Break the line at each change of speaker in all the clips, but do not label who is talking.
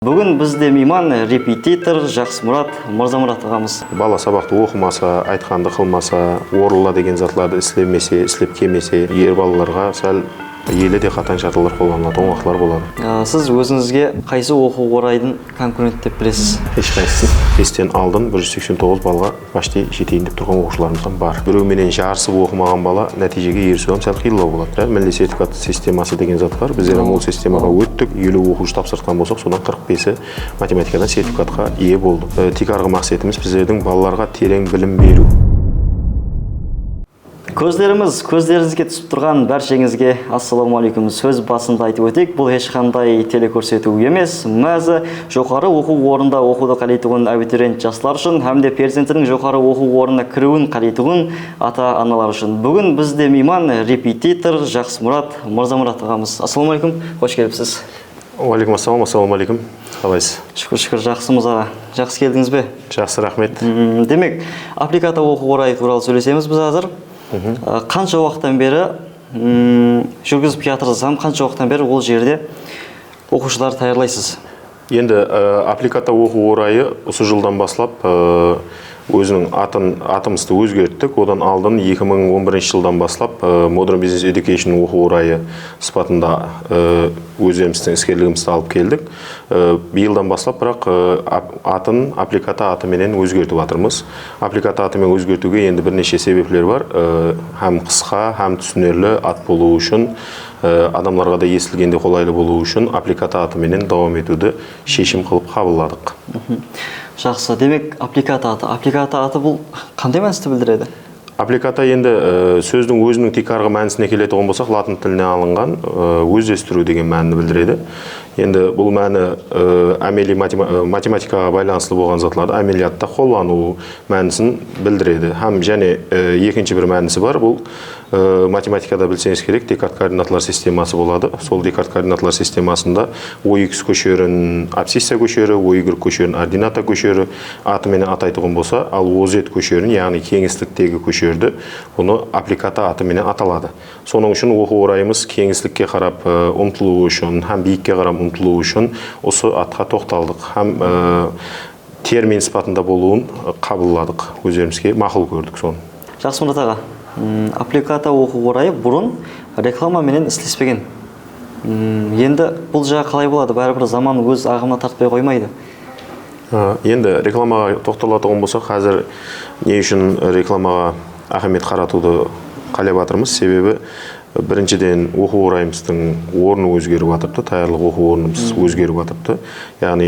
Бүгін бізде мейман репетитор Жақсымұрат Мырзамұрат ағамыз.
Бала сабақты оқымаса, айтқанды қылмаса, орылла деген затларды істемесе, істеп келмесе, ер балаларға сәл елі де қатаң шарталар қолданылатын уақытлар болады.
Сіз өзіңізге қайсы оқу орайдың конкурент деп білесіз?
Ешқайсысы. Тесттен алдын 189 балға почти жетейін деп тұрған оқушыларымыздан бар. Біреуменен жарысып оқымаған бала нәтижеге ерісуім сәл қиындау болады. Міндет сертификат системасы деген зат бар. Біздер ол системаға өттік, 50 оқушы тапсыртқан болсақ, содан 45-і математикадан сертификатқа ие болды. Тек арғы мақсатымыз біздердің балаларға терең білім беру.
Көздеріңізге түсіп тұрған бәршеңізге ассалаумағалейкум. Сөз басында айтып өтейік, бұл ешқандай телекөрсету емес. Мәзі жоғары оқу орнында оқуды қалайтығын абитуриент жастар үшін, һәм де перзентінің жоғары оқу орнына кіруін қалайтығын ата-аналар үшін. Бүгін бізде мейман репетитор Жақсымұрат Мырзамұрат ағамыз. Ассалаумағалейкум, қош келіпсіз.
Уалейкум ассалам, ассалаумағалейкум. Қалайсыз?
Шүкір, жақсымыз аға. Жақсы келдіңіз бе?
Жақсы, рахмет.
Демек, аппликата оқу орайы туралы сөйлесеміз біз қазір. Қанша уақыттан бері жүргізіп жатырсыз, қанша уақыттан бері ол жерде оқушылар даярлайсыз?
Енді аппликата оқу орайы осы жылдан басылап өзінің атымызды өзгерттік. Одан алдын 2011 жылдан басылап Modern Business Education оқу орайы сыпатында өздеріміздің іскерлігімізді алып келдік. Биылдан басылап, бірақ атын аппликата атыменен өзгертіп жатырмыз. Аппликата атымен өзгертуге енді бірнеше себеплер бар. Һәм қысқа, һәм түсінерлі ат болу үшін, адамларға да естілгенде қолайлы болу үшін аппликата атыменен давам етуді шешім қылып қабылдадық.
Жақсы, демек аппликата аты бұл қандай мәністі білдіреді?
Аппликата енді сөздің өзінің тек арғы мәнісіне келетін болсақ, латын тіліне алынған өздестіру деген мәнін білдіреді. Енді бұл мәні әмели математикаға байланысты болған затларды әмелиятта қолдану мәнісін білдіреді. Һәм және екінші бір мәнісі бар, бұл математикада білсеңіз керек, Декарт координаталар системасы болады. Сол Декарт координаталар системасында OX көшерін абсцисса көшері, OY көшерін ордината көшері атымен атайтұғын болса, ал OZ көшерін, яғни кеңістіктегі көшерді, оны аппликата атымен аталады. Соның үшін оқу орайымыз кеңістікке қарап ұмтылу үшін, һәм биікке қарап ұмтылу үшін осы атқа тоқталдық. Һәм термин сипатында болуын қабылдадық, өздерімізге мақұл көрдік соны.
Жақсымұрат аға, аппликата оқу орайы бұрын рекламаменен істеспеген. Енді бұл жағы қалай болады? Бәрібір заман өз ағымына тартпай қоймайды.
Енді рекламаға тоқталатығын болса, қазір не үшін рекламаға ахмет қаратуды қалап жатырмыз? Себебі біріншіден оқу орайымыздың орны өзгеріп жатырды, даярлық оқу орнымыз өзгеріп жатырды. Яғни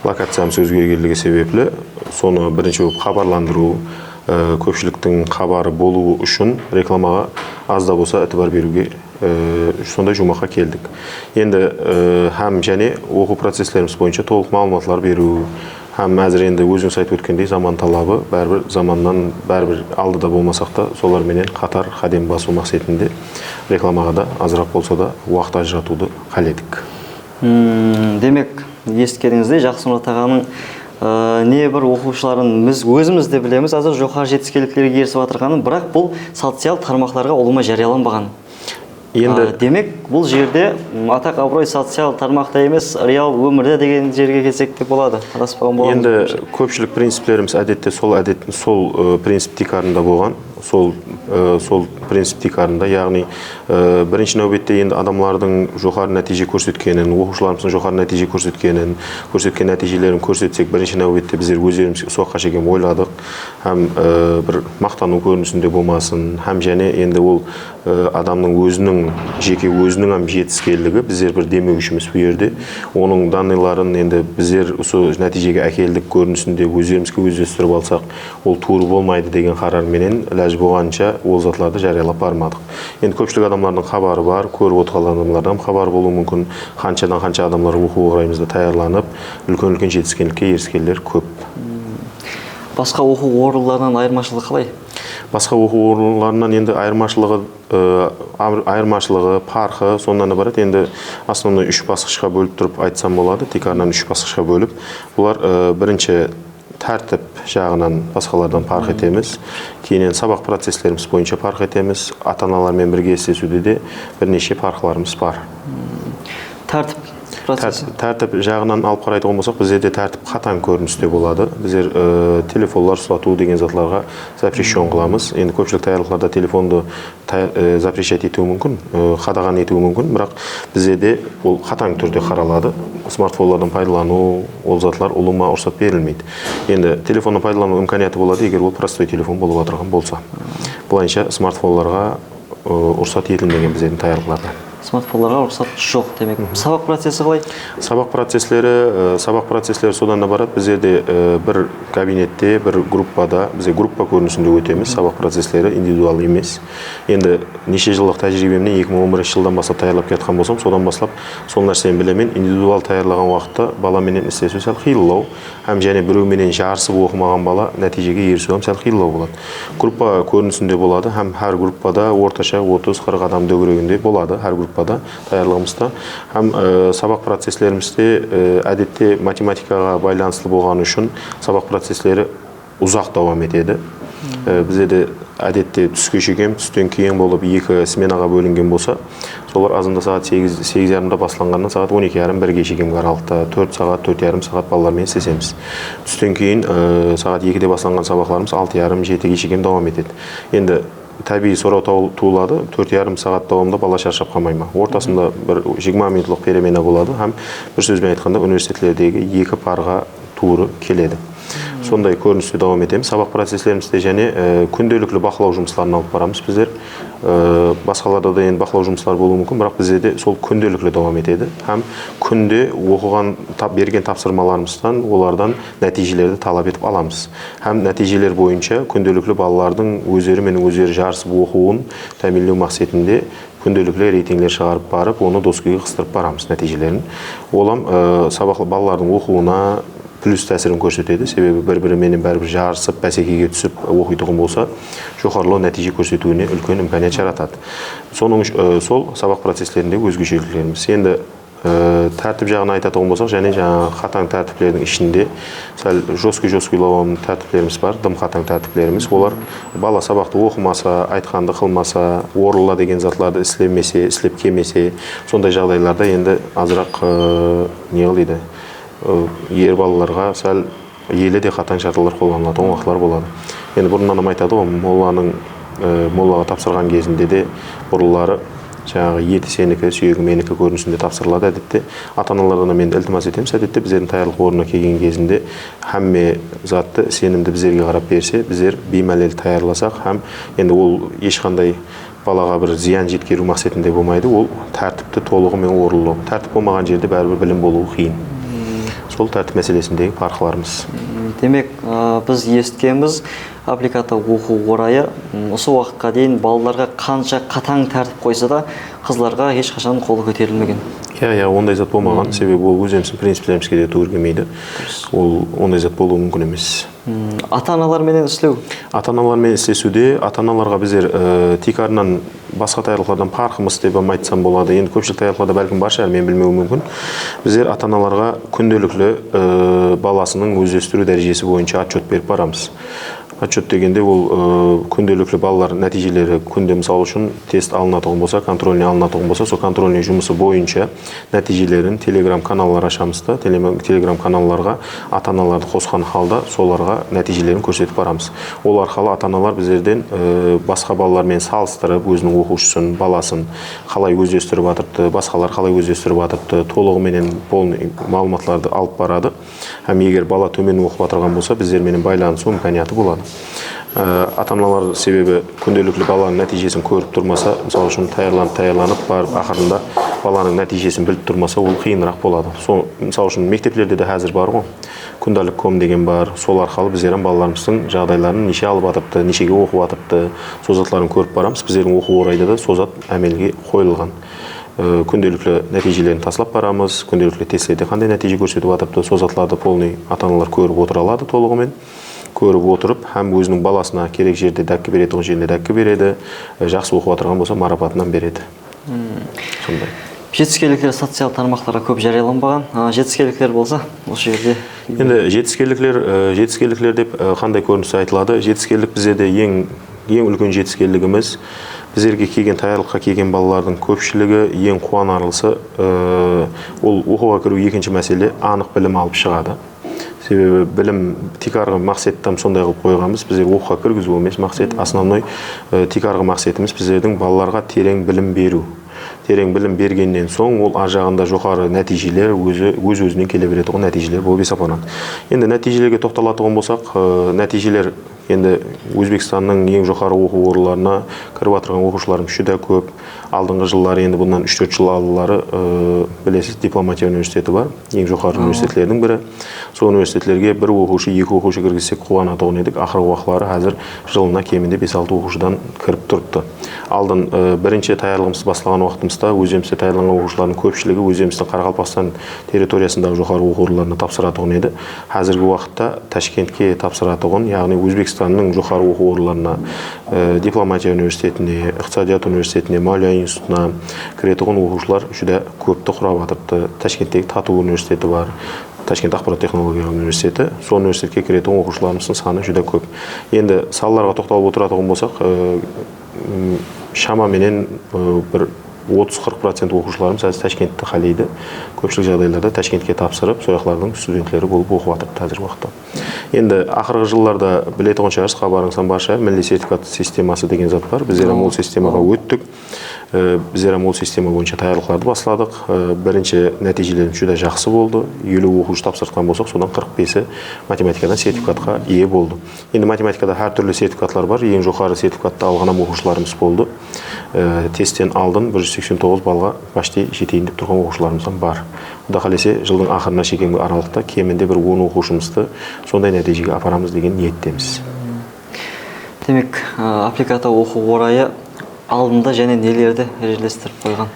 локациямыз өзгергендігі себеплі, соны бірінші болып хабарландыру, көпшіліктің хабары болу үшін рекламаға аз да болса әтібар беруге сондай жұмаққа келдік. Енді һәм және оқу процесслеріміз бойынша толық мағлұматлар беру, һәм әзір енді өзіңіз айтып өткендей заман талабы, бәрібір заманнан бәрібір алдыда болмасақ та, соларменен қатар қадем басу мақсатында рекламаға да азырақ болса да уақыт ажыратуды қаледік.
Демек, естігеніңіздей Жақсымұрат ағаның не бір оқушыларын біз өзіміз де білеміз, азыр жоғары жетістіктерге ерісіп жатырғанын, бірақ бұл социал тармақтарға олыма жарияланбаған. Демек, бұл жерде атақ абырой социал тармақта емес, реал өмірде деген жерге келсек те болады.
Енді көпшілік принциплеріміз әдетте сол принцип тикарында болған. Сол принцип тикарында, яғни бірінші нәубетте енді адамлардың жоғары нәтиже көрсеткенін, оқушыларымыздың жоғары нәтиже көрсеткен нәтижелерін көрсетсек, бірінші нәубетте біздер өздеріміз соққа жеген ойладық. Һәм бір мақтану көрінісінде болмасын, һәм және енді ол адамның жеке өзінің жетіскерлігі біздер бір демеушіміз бұл жерде. Оның данныйларын енді біздер осы нәтижеге әкелдік көрінісінде өздерімізге өздестіріп алсақ, ол туыр болмайды деген қарарменен ләж болғанша ол затларды жариялап бармадық. Енді көпшілік адамлардың хабары бар, көріп отырған адамлардан хабар болуы мүмкін. Қаншадан қанша адамдар оқу орайымызда таярланып, үлкен жетіскендікке еріскендер көп.
Басқа оқу орындарынан айырмашылығы қалай?
Басқа оқу орындарынан енді айырмашылығы, парқы сондан барады. Енді основной 3 басқышқа бөліп тұрып айтсам болады, тикарынан 3 басқышқа бөліп. Бұлар бірінші тәртіп жағынан басқалардан парқ етеміз. Кейінен сабақ процесслеріміз бойынша парқ етеміз. Ата-аналармен бірге істесуде де бірнеше парқларымыз бар.
Тәртіп. процесі?
Тәртіп жағынан алып қарайтын болсақ, біздерде тәртіп қатаң көріністе болады. Біздер телефонлар сұлату деген затларға запрещен қыламыз. Енді көпшілік таярлықтарда телефонды запрещать етуі мүмкін, қадаған етуі мүмкін, бірақ біздерде ол қатаң түрде қаралады. Смартфонлардан пайдалану, ол затлар ұлыма ұрсат берілмейді. Енді телефонды пайдалану имканияты болады, егер ол простой телефон болып отырған болса. Бұлайынша смартфонларға ұрсат етілмеген біздердің таярлықтарда.
Смартфонларға рұқсат жоқ демек. Сабақ процесі қалай?
Сабақ процесслері содан да барады. Біздерде бір кабинетте, бір группада, бізде группа көрінісінде өтеміз. Сабақ процесслері индивидуал емес. Енді неше жылдық тәжірибемнен 2011 жылдан бастап таярлап кеткен болсам, содан бастап сол нәрсені білемін. Индивидуал таярлаған уақытта баламенен істесу сәл қиылау, һәм және біреуменен жарысып оқымаған бала нәтижеге ерісу сәл қиылау болады. Группа көрінісінде болады, һәм әр группада орташа 30-40 адам дөгерегінде болады, әр группада таярлығымызда. Һәм сабақ процесслерімізде әдетте математикаға байланысты болған үшін сабақ процесслері ұзақ давам етеді. Бізде әдетте түске шейін, түстен кейін болып 2 сменаға бөлінген болса, солар азында сағат 8:30-да басталғаннан сағат 12:30-1-ге шейін аралықта 4 сағат, 4,5 сағат балалармен істесеміз. Түстен кейін сағат 2-де басталған сабақларымыз 6:30-7-ге шейін давам етеді. Енді табиғи сұрау туылады, 4,5 сағат давамында бала шаршап қалмай ма? Ортасында бір 20 минутлық перемена болады, һәм бір сөзбен айтқанда университетлердегі 2 парға туры келеді. Сондай көріністе давам етеміз. Сабақ процесслерімізде және күнделікті бақылау жұмыстарын алып барамыз біздер. Басқаларда да енді бақылау жұмыстары болуы мүмкін, бірақ бізде де сол күнделікті давам етеді. Һәм күнде оқыған, берген тапсырмаларымыздан, олардан нәтижелерді талап етіп аламыз. Һәм нәтижелер бойынша күнделікті балалардың өздері жарысып оқуын тәмінлеу мақсатында күнделікті рейтингілер шығарып барып, оны доскеге қыстырып барамыз нәтижелерін. Олам балалардың оқуына плюс тәсірін көрсетеді, себебі бір-біріменен бәрібір жарысып, бәсекеге түсіп оқитұғын болса, жоғарылау нәтиже көрсетуіне үлкен имканият жаратады. Сол сабақ процесслерінде өзгешеліктеріміз. Енді тәртіп жағына айтатын болсақ, және қатаң тәртіплердің ішінде сәл жосқы-жосқылауын тәртіплеріміз бар, дым қатаң тәртіплеріміз. Олар бала сабақты оқымаса, айтқанды қылмаса, орылла деген затларды істемесе, істеп келмесе, сондай жағдайларда енді азырақ не қылды? Ер балаларға сәл елі де қатаң шарталар қолданылатын уақытлар болады. Енді бұрыннан айтады ғой, моллаға тапсырған кезінде де бұрылары жаңағы еті сенікі, сүйегі менікі көрінісінде тапсырылады әдетте. Ата-аналардан мен iltimas етеміз, әдетте біздердің таярлық орнына келген кезінде һәмме затты сенімді біздерге қарап берсе, біздер беймәлел таярласақ, һәм енді ол ешқандай балаға бір зиян жеткеру мақсатында болмайды, ол тәртіпті толығымен орындау. Тәртіп болмаған жерде бәрібір білім болуы қиын. Сол тәртіп мәселесіндегі парқыларымыз.
Демек, біз естігенбіз, аппликатта оқу орайы осы уақытқа дейін балаларға қанша қатаң тәртіп қойса да, қызларға ешқашан қолы көтерілмеген.
Ондай зат болмаған, себебі ол өзіміздің принциптерімізге де тура келмейді. Ол ондай зат болуы мүмкін емес.
Ата-аналармен істеу?
Ата-аналармен істесуде, ата-аналарға біздер тикарынан басқа таярлықтардан парқымыз деп айтсам болады. Енді көпшілік таярлықтарда бәлкім бар шығар, мен білмеуім мүмкін. Біздер ата-аналарға күнделікті баласының өздестіру дәрежесі бойынша отчет беріп барамыз. Отчет дегенде ол күнделікті балалар нәтижелері күнде мысалы үшін тест алынатығын болса, контрольный алынатығын болса, сол контрольный жұмысы бойынша нәтижелерін телеграм-каналлар ашамыз да, телеграм-каналларға ата-аналарды қосқан халда соларға нәтижелерін көрсетіп барамыз. Ол арқылы ата-аналар біздерден басқа балалармен салыстырып, өзінің оқушысын, баласын қалай өздестіріп жатырды, басқалар қалай өздестіріп жатырды, толығыменен полный мағлұматларды алып барады. Һәм егер бала төмен оқып отырған болса, біздермен байланысу имканияты болады. Ата-аналар себебі күнделікті баланың нәтижесін көріп тұрмаса, мысалы үшін таярланып барып, ақырында баланың нәтижесін біліп тұрмаса, ол қиынырақ болады. Мысалы үшін мектеплерде де әзір бар ғой, күндалік.com деген бар. Сол арқылы біздердің балаларымыздың жағдайларын неше алып жатырды, нешеге оқып жатырды, созатларын көріп барамыз. Біздердің оқу орайда да созат әмелге қойылған. Күнделікті нәтижелерін таслап барамыз, күнделікті тестлерде қандай нәтиже көрсетіп жатырды, созатларды полный ата-аналар көріп отыра алады толығымен. Көріп отырып, һәм өзінің баласына керек жерде дәккі береді, жерінде дәккі береді, жақсы оқып отырған болса, марапатынан береді. Сондай.
Жетіскерліктер социал тармақтарға көп жарияланбаған. Жетіскерліктер болса, осы жерде?
Енді жетіскерліктер деп қандай көрінісі айтылады? Жетіскерлік бізде ең ең үлкен жетістіктеріміз біздерге келген даярлыққа келген балалардың көпшілігі ең қуанарлысы ол оқуға кіру екінші мәселе анық білім алып шығады. Себебі білім тек арғы мақсаттан сондай қылып қойғанбыз. Біздер оқуға кіргізу емес мақсат, основной тек арғы мақсатымыз біздердің балаларға терең білім беру. Терең білім бергеннен соң ол ар жағында жоғары нәтижелер өз-өзінен келе беретін нәтижелер болып есептелінеді. Енді нәтижелерге тоқталатын болсақ, нәтижелер енді Өзбекстанның ең жоғары оқу орындарына кіріп отырған оқушыларымыз жүдә көп. Алдыңғы жылдары енді бұндан 3-4 жыл алдылары білесіз, дипломатия университеті бар, ең жоғары университеттердің бірі. Сол университеттерге бір оқушы, екі оқушы кіргізсек қуанатын едік. Ақырғы уақытлары қазір жылына кемінде 5-6 оқушыдан кіріп тұрыпты. Алдын бірінші даярлығымыз басталған уақытымызда өзімізде даярланған оқушылардың көпшілігі өзіміздің Қарақалпақстан территориясындағы жоғары оқу орындарына тапсыратын еді. Қазіргі уақытта Ташкентке тапсыратын, яғни Өзбекстанның жоғары оқу орындарына, дипломатия университетіне, иқтисадият университетіне, Малия институтына кіретін оқушылар жүдә көпті құрап жатырды. Ташкенттегі Тату университеті бар. Ташкент ақпарат технологиялар университеті, сол университетке кіретін оқушыларымыздың саны жүдә көп. Енді салаларға тоқталып отыратын болсақ, шамаменен бір 30-40% оқушыларымыз әзір Ташкентті қалайды. Көпшілік жағдайларда Ташкентке тапсырып, сояқлардың студенттері болып оқып жатыр қазіргі уақытта. Енді ақырғы жылларда білетін шығарсыз, хабарыңыздан барша милли сертификат системасы деген зат бар. Біздер ол системаға өттік. Біздер ол система бойынша даярлықтарды басладық. Бірінші нәтижелеріміз жүдә жақсы болды. 50 оқушы тапсыртқан болсақ, содан 45-і математикадан сертификатқа ие болды. Енді математикада әр түрлі сертификатлар бар. Ең жоғары сертификатты алған оқушыларымыз болды. Тесттен алдын 189 балға почти жетейін деп тұрған оқушыларымыздан бар. Құда қаласа жылдың ақырына шейінгі аралықта кемінде бір 10 оқушымызды сондай нәтижеге апарамыз деген ниеттеміз.
Демек, аппликата оқу орайы алдында және нелерді ережелестіріп қойған?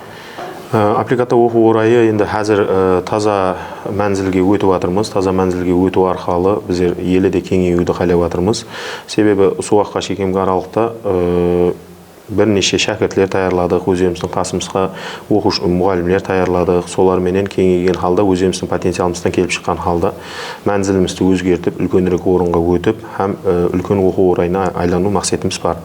Аппликата оқу орайы енді қазір таза мәнзілге өтіп жатырмыз. Таза мәнзілге өту арқылы біздер елде кеңеюді қалап жатырмыз. Себебі осы уақытқа шейінгі аралықта бірнеше шәкіртлер таярладық, өзіміздің қасымызға оқушы мұғалімдер таярладық. Соларменен кеңейген халда, өзіміздің потенциалымыздан келіп шыққан халда мәнзілімізді өзгертіп, үлкенірек орынға өтіп, һәм үлкен оқу орайына айлану мақсатымыз бар.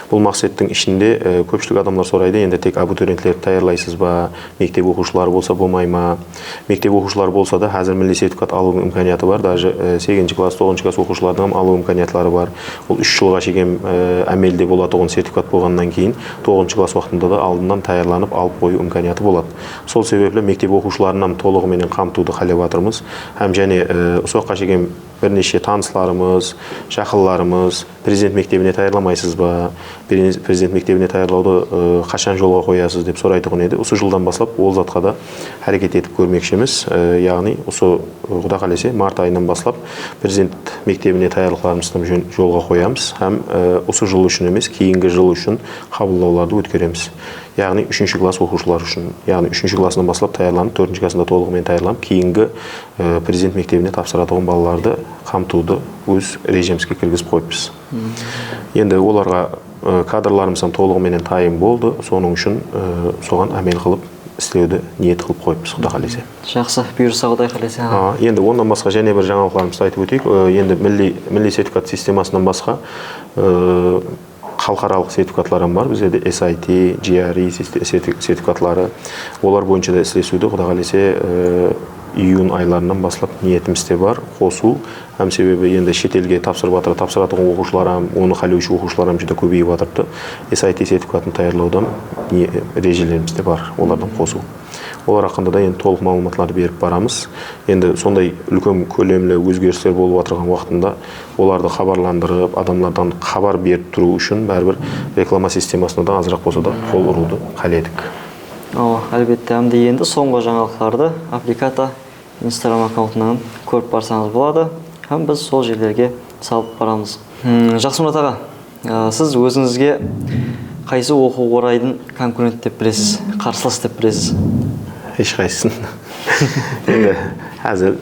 Бұл мақсаттың ішінде көпшілік адамдар сұрайды, енді тек абитуриенттерді таярлайсыз ба, мектеп оқушылары болса болмай ма? Мектеп оқушылары болса да, қазір милли сертификат алу имканияты бар. Даже 8-ші класс, 9-ші класс оқушылардан алу имканиятлары бар. Ол 3 жылға шейін әмелде болатын сертификат болғаннан кейін 9-ші класс уақытында да алдынан таярланып алып қою имканияты болады. Сол себеплі мектеп оқушыларынан толығымен қамтуды қалап жатырмыз. Һәм және соққа шейін бірнеше таныстарымыз, жақындарымыз президент мектебіне таярламайсыз ба? Президент мектебіне таярлауды қашан жолға қоясыз деп сұрайтын еді. Осы жылдан бастап ол затқа да әрекет етіп көрмекшіміз. Яғни осы Құда қаласа март айынан бастап президент мектебіне таярлықтарымызды жолға қоямыз. Һәм осы жыл үшін емес, кейінгі жыл үшін қабылдауларды өткереміз. Яғни 3-ші класс оқушылар үшін, яғни 3-ші классынан бастап таярланып, 4-ші классында толығымен таярланып, кейінгі президент мектебіне тапсыратын балаларды қамтуды өз режимімізге кіргізіп қойыппыз. Енді оларға кадрларымыздан толығымен тайым болды, соның үшін соған әмел қылып істеуді ниет қылып қойыппыз, Құда қаласа.
Жақсы, бұйырса Құдай қаласа.
Енді ондан басқа және бір жаңалықтарымызды айтып өтейік. Енді милли сертификат системасынан басқа халықаралық сертификатларым бар. Бізде SIT, GRE сертификатлары. Олар бойынша да істесуді Құда қаласа июнь айларынан бастап ниетімізде бар қосу. Һәм себебі енді шетелге тапсыратын оқушыларым, оны қалеуші оқушыларым жүдә көбейіп жатырды. SIT сертификатын таярлаудан режелерімізде бар, олардан қосу. Олар хақында да енді толық мәліметтарды беріп барамыз. Енді сондай үлкен көлемлі өзгерістер болып отырған уақытында оларды хабарландырып, адамдардан хабар беріп тұру үшін бәрібір реклама системасына да азырақ болса да қол ұруды қаледік.
Әлбетте, әмді енді соңғы жаңалықтарды аппликата Instagram аккаунтынан көріп барсаңыз болады, һәм біз сол жерлерге салып барамыз. Жақсы Мұрат аға, сіз өзіңізге қайсы оқу орайдың конкурент деп білесіз, қарсылас деп білесіз?
Ешқайсысын. Енді Әзір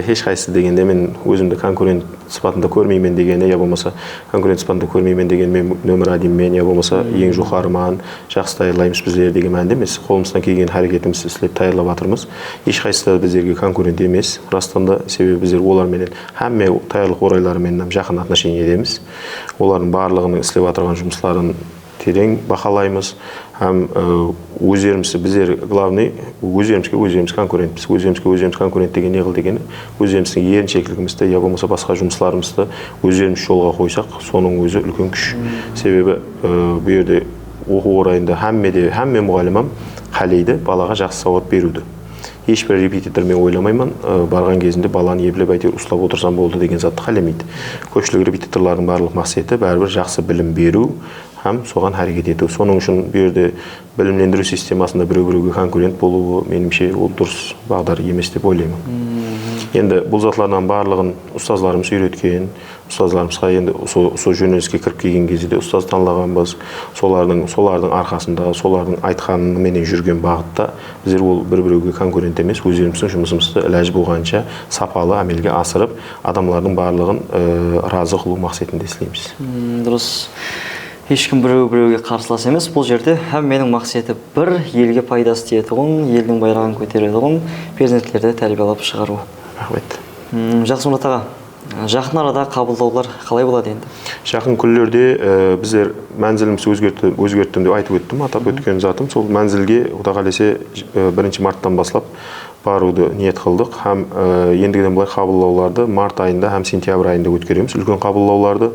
ешқайсысы дегенде мен өзімді конкурент сипатында көрмеймін дегені, я болмаса конкурент сипатында көрмеймін деген мен нөмір одинмен, я болмаса ең жоғарыман, жақсы даярлаймыз біздер деген мәнде емес. Қолымыздан келген әрекетімізді істеп даярлап жатырмыз. Ешқайсысы да біздерге конкурент емес. Растан да, себебі біздер оларменен әмме даярлық орайларымен жақын отношениедеміз. Олардың барлығының істеп жатырған жұмыстарын терең бақылаймыз. Һәм өздерімізді біздер главный өзіміз конкурентпіз. Өзіміз конкурент деген не қыл дегені, өзіміздің еріншектілігімізді, я болмаса басқа жұмыстарымызды өздеріміз жолға қойсақ, соның өзі үлкен күш. Себебі бұл жерде оқу орайында әмме мұғалімім қалейді балаға жақсы сауат беруді. Ешбір репетитор мен ойламаймын, барған кезінде баланы еплеп әйтеуір ұстап отырсам болды деген затты қаламайды. Көпшілік репетиторлардың барлық мақсаты бәрібір жақсы білім беру һәм соған әрекет ету. Соның үшін бұл жерде білімлендіру системасында біреу-біреуге конкурент болуы, меніңше, ол дұрыс бағдар емес деп ойлаймын. Енді бұл затлардан барлығын ұстазларымыз үйреткен, ұстазларымызға енді сол жөнеліске кіріп келген кезде де ұстаз танылағанбыз. Солардың арқасында, солардың айтқанымен жүрген бағытта біздер ол бір-біреуге конкурент емес, өздеріміздің жұмысымызды іләж болғанша сапалы әмелге асырып, адамлардың барлығын разы қылу мақсатында істейміз.
Дұрыс. Ешкім біреуге қарсылас емес. Бұл жерде һәм менің мақсаты бір елге пайдасы тиетұғын, елдің байрағын көтеретұғын, перзентлерді тәрбиелеп шығару.
Рахмет.
Жақсы Мұрат аға, жақын арада қабылдаулар қалай болады енді?
Жақын күндерде біздер мәнзіліміз өзгерттім деп айтып өттім, атап өткен затым. Сол мәнзілге Құда қаласа 1 марттан баслап баруды ниет қылдық. Һәм ендігіден былай қабылдауларды март айында һәм сентябрь айында өткереміз. Үлкен қабылдауларды.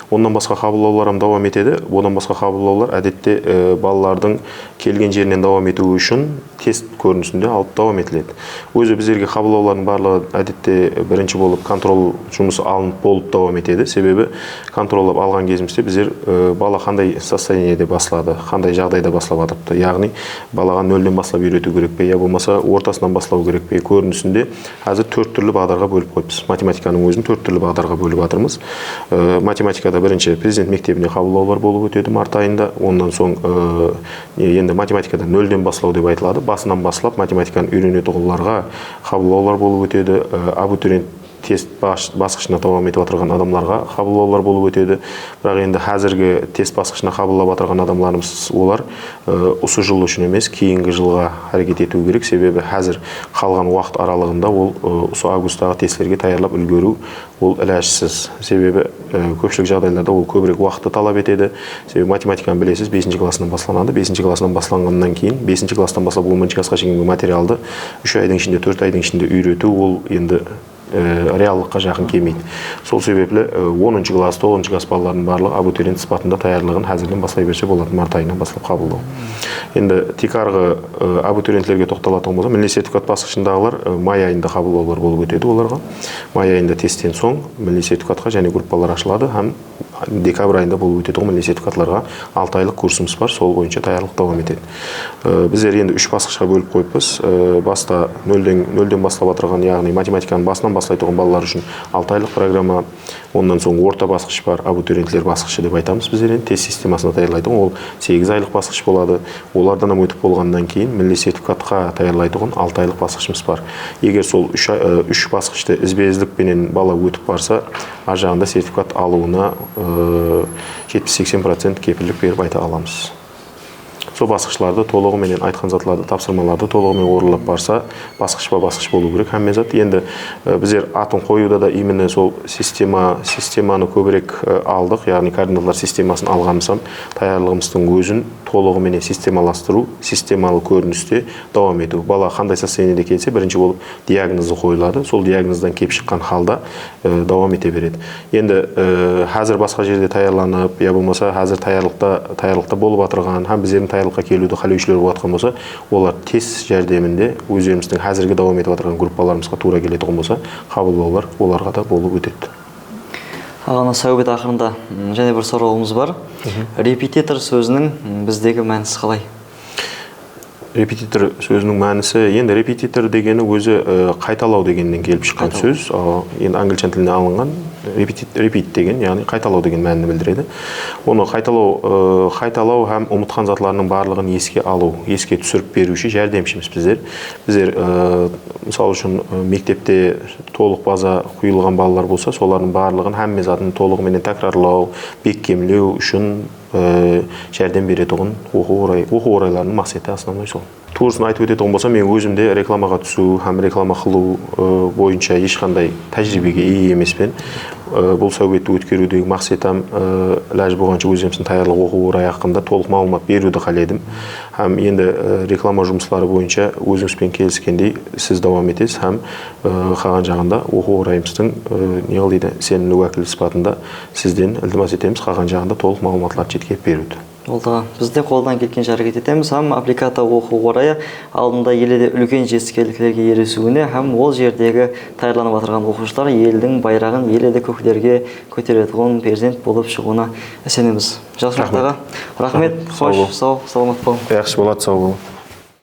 Ондан басқа қабылдаулар давам етеді. Одан басқа қабылдаулар әдетте балалардың келген жерінен давам ету үшін тест көрінісінде алып давам етіледі. Өзі біздерге қабылдаулардың барлығы әдетте бірінші болып контрол жұмысы алынып болып давам етеді. Себебі контролдап алған кезімізде біздер бала қандай состояниеде басылады, қандай жағдайда басылап жатырыпты. Яғни балаға нөлден баслап үйрету керек пе, я болмаса ортасынан баслау керек пе. Көрінісінде қазір 4 түрлі бағдарға бөліп қойыппыз. Математиканың өзін 4 түрлі бағдарға бөліп жатырмыз. Математикада бірінші президент мектебіне қабылдаулар болып өтеді март айында. Ондан соң енді математикада нөлден баслау деп айтылады. Басынан баслап математиканы үйренетұғыларға қабылдаулар болып өтеді. Абитуриент тест басқышына давам етіп отырған адамларға қабылдаулар болып өтеді. Бірақ енді қазіргі тест басқышына қабылдап отырған адамларымыз олар осы жыл үшін емес, кейінгі жылға әрекет ету керек. Себебі қазір қалған уақыт аралығында ол осы августтағы тесттерге таярлап үлгеру ол іләжсіз. Себебі көпшілік жағдайларда ол көбірек уақытты талап етеді. Себебі математиканы білесіз, 5 классынан басланады. 5 классынан басланғаннан кейін 5 класстан бастап 10 классқа шейінгі материалды 3 айдың ішінде, 4 айдың ішінде үйрету ол енді реаллыққа жақын келмейді. Сол себеплі 10 класс, 9 класс балалардың барлығы абитуриент сипатында таярлығын әзірден бастай берсе болады, март айынан бастап қабылдау. Енді тек арғы абитуриенттерге тоқталатын болса, милли сертификат басқышындағылар май айында қабылдаулар болып өтеді оларға. Май айында тесттен соң милли сертификатқа және группалар ашылады, һәм декабрь айында болып өтеді милли сертификатларға 6 айлық курсымыз бар, сол бойынша даярлық давам етеді. Біздер енді 3 басқышқа бөліп қойыппыз. Баста нөлден бастап отырған, яғни математиканың басынан бастайтын балалар үшін 6 айлық программа, ондан соң орта басқыш бар, абитуриентлер басқышы деп айтамыз біздер. Тест системасына даярлайтын ол 8 айлық басқыш болады. Олардан өтіп болғаннан кейін милли сертификатқа даярлайтын 6 айлық басқышымыз бар. Егер сол 3 басқышты ізбездікпенен бала өтіп барса, ар жағында сертификат алуына 70-80% кепілдік беріп айта аламыз. Сол басқышларды толығымен айтқан затларды, тапсырмаларды толығымен орындап барса, басқыш болу керек. Һәмме зат енді біздер атын қоюда да именно сол системаны көбірек алдық, яғни координаттар системасын алғанымсам, таярлығымыздың өзін толығымен системаластыру, системалы көріністе давам ету. Бала қандай состояниеде келсе, бірінші болып диагнозы қойылады. Сол диагноздан келіп шыққан халда давам ете береді. Енді қазір басқа жерде таярланып, я болмаса қазір таярлықта болып отырған, һәм біздердің таярлыққа келуді қалаушылар болып жатқан болса, олар тест жәрдемінде өздеріміздің қазіргі давам етіп отырған группаларымызға тура келетін болса, қабылдаулар оларға да болып өтеді.
Ағана сәубет ақырында және бір сұрауымыз бар. Репетитор сөзінің біздегі мәнісі қалай?
Репетитор сөзінің мәнісі, енді репетитор дегені өзі қайталау дегеннен келіп шыққан сөз. Енді англичан тіліне алынған. repeat деген, яғни қайталау деген мәнін білдіреді. Оны қайталау һәм ұмытқан затларының барлығын еске алу, еске түсіріп беруші жәрдемшіміз біздер. Біздер мысалы үшін мектепте толық база құйылған балалар болса, солардың барлығын һәмме затын толығыменен тәкрарлау, бекемлеу үшін жәрдем беретұғын оқу орайларының мақсаты основной сол. Туысын айтып өтетұғын болса, мен өзімде рекламаға түсу, һәм реклама қылу бойынша ешқандай тәжірибеге ие емеспен. Бұл сәуетті өткерудегі мақсатым ләж болғанша өзімсін таярлық оқу орай ақында толық мағлұмат беруді қаледім. Һәм енді реклама жұмыслары бойынша өзіңізбен келіскендей сіз давам етесіз, һәм қалған жағында оқу орайымыздың сенімді уәкіл сипатында сізден ілтимас етеміз, қалған жағында толық мағлұматларды жеткізіп беруді.
Бізде қолдан келген әрекет етеміз, һәм аппликата оқу орайы алдында елде үлкен жетістіктерге ересуіне, һәм ол жердегі даярланып отырған оқушылар елдің байрағын елде көктерге көтеретін перзент болып шығуына сенеміз. Жақсы, рахмет. Қош, сау, саламат болыңыз.
Жақсы болады, сау болыңыз.